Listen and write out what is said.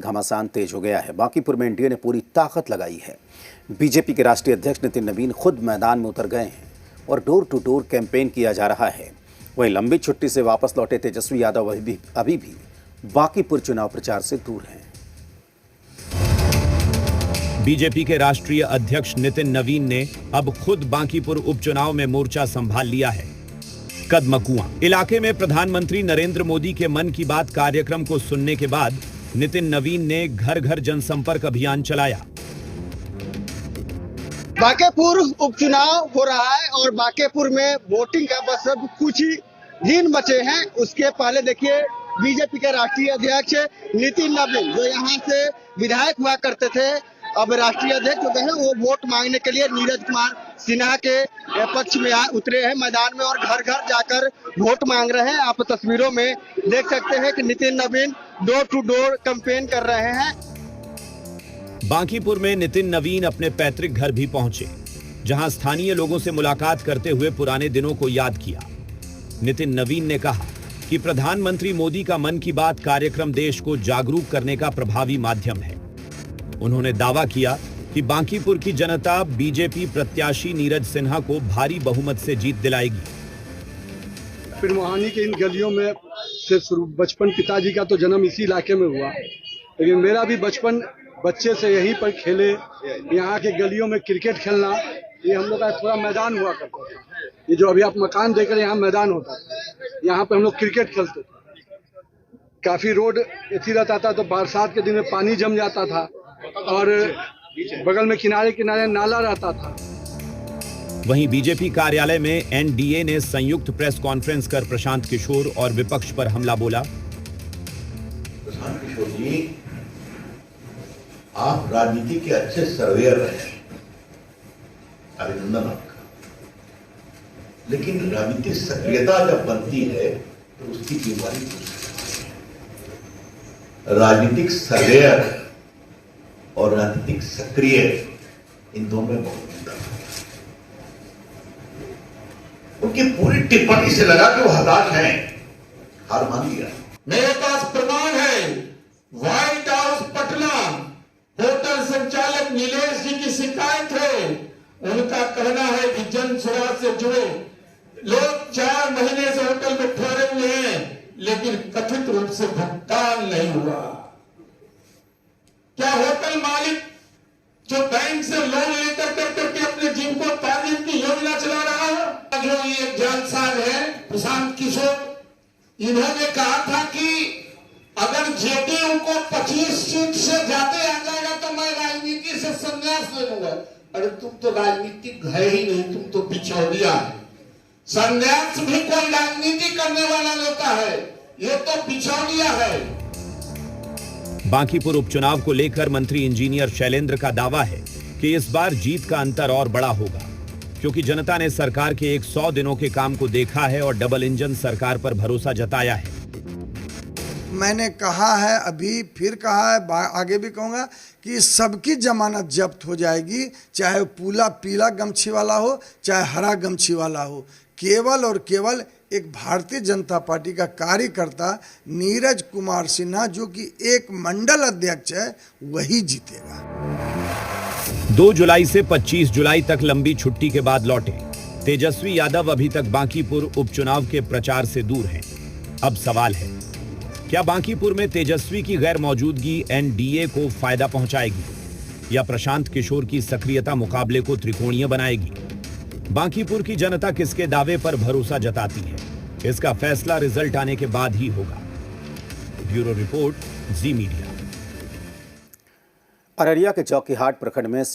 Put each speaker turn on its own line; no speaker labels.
घमासान तेज हो गया है। बांकीपुर में एनडीए ने पूरी ताकत लगाई है। बीजेपी के राष्ट्रीय अध्यक्ष नितिन नवीन खुद मैदान में उतर गए हैं और डोर टू डोर कैंपेन किया जा रहा है। वहीं लंबी छुट्टी से वापस लौटे तेजस्वी यादव अभी भी बांकीपुर चुनाव प्रचार से दूर हैं।
बीजेपी के राष्ट्रीय अध्यक्ष नितिन नवीन ने अब खुद बांकीपुर उपचुनाव में मोर्चा संभाल लिया है। कदमकुआं इलाके में प्रधानमंत्री नरेंद्र मोदी के मन की बात कार्यक्रम को सुनने के बाद नितिन नवीन ने घर घर जनसंपर्क अभियान चलाया।
बांकीपुर उपचुनाव हो रहा है और बांकीपुर में वोटिंग का बस अब कुछ ही दिन बचे हैं। उसके पहले देखिए बीजेपी के राष्ट्रीय अध्यक्ष नितिन नवीन जो यहाँ से विधायक हुआ करते थे, अब राष्ट्रीय अध्यक्ष जो है वो वोट मांगने के लिए नीरज कुमार सिन्हा के पक्ष में उतरे हैं मैदान में और घर घर जाकर वोट मांग रहे हैं। आप तस्वीरों में देख सकते हैं कि नितिन नवीन डोर टू डोर कैंपेन कर रहे हैं।
बांकीपुर में नितिन नवीन अपने पैतृक घर भी पहुंचे, जहां स्थानीय लोगों से मुलाकात करते हुए पुराने दिनों को याद किया। नितिन नवीन ने कहा कि प्रधानमंत्री मोदी का मन की बात कार्यक्रम देश को जागरूक करने का प्रभावी माध्यम है। उन्होंने दावा किया कि बांकीपुर की जनता बीजेपी प्रत्याशी नीरज सिन्हा को भारी बहुमत से जीत दिलाएगी।
फिर मोहानी के इन गलियों में से बचपन, पिताजी का तो जन्म इसी इलाके में हुआ, लेकिन मेरा भी बचपन बच्चे से यहीं पर खेले। यहाँ के गलियों में क्रिकेट खेलना, ये हम लोग का थोड़ा मैदान हुआ करता था। ये जो अभी आप मकान देख रहे हैं, यहाँ मैदान होता था, यहाँ पे हम लोग क्रिकेट खेलते थे। काफी रोड ऐसी रहता था तो बरसात के दिन में पानी जम जाता था और बगल में किनारे किनारे नाला रहता था।
वहीं बीजेपी कार्यालय में एनडीए ने संयुक्त प्रेस कॉन्फ्रेंस कर प्रशांत किशोर और विपक्ष पर हमला बोला।
प्रशांत किशोर जी, आप राजनीति के अच्छे सर्वेयर रहे, अभिनंदन आपका, लेकिन राजनीतिक सक्रियता जब बनती है तो उसकी बीमारी दूसरी है। राजनीतिक सर्वेयर और राजनीतिक सक्रिय, इन दोनों में बहुत अंतर है। उनकी पूरी टिप्पणी से लगा कि वो हताश हैं, हार मान लिया।
मेरे पास प्रमाण है। व्हाइट हाउस पटना होटल संचालक नीलेश जी की शिकायत है। उनका कहना है कि जन स्वराज से जुड़े लोग 4 महीने से होटल में ठहरे हुए हैं, लेकिन कथित रूप से भुगतान नहीं हुआ। क्या होटल मालिक जो बैंक से लोन लेकर करके अपने जिम को तालीम की योजना चला रहा है? जो ये जालसाज है प्रशांत किशोर, इन्होंने कहा था कि अगर जेडीयू को 25 सीट से ज्यादा आ जाएगा तो मैं राजनीति से संन्यास ले लूंगा। अरे तुम तो राजनीतिक है ही नहीं, तुम तो बिचौलिया है। संन्यास भी कोई राजनीति करने वाला लेता है, ये तो बिचौलिया है।
बांकीपुर उपचुनाव को लेकर मंत्री इंजीनियर शैलेंद्र का दावा है कि इस बार जीत का अंतर और बड़ा होगा, क्योंकि जनता ने सरकार के 100 दिनों के काम को देखा है और डबल इंजन सरकार पर भरोसा जताया है।
मैंने कहा है, अभी फिर कहा है, आगे भी कहूँगा कि सबकी जमानत जब्त हो जाएगी, चाहे पीला गमछी वाला हो चाहे हरा गमछी वाला हो। केवल और केवल एक भारतीय जनता पार्टी का कार्यकर्ता नीरज कुमार सिन्हा, जो कि एक मंडल अध्यक्ष है, वही जीतेगा।
2 जुलाई से 25 जुलाई तक लंबी छुट्टी के बाद लौटे तेजस्वी यादव अभी तक बांकीपुर उपचुनाव के प्रचार से दूर हैं। अब सवाल है, क्या बांकीपुर में तेजस्वी की गैर मौजूदगी एनडीए को फायदा पहुंचाएगी या प्रशांत किशोर की सक्रियता मुकाबले को त्रिकोणीय बनाएगी? बांकीपुर की जनता किसके दावे पर भरोसा जताती है, इसका फैसला रिजल्ट आने के बाद ही होगा। ब्यूरो रिपोर्ट, जी मीडिया।
अररिया के चौकीहाट प्रखंड में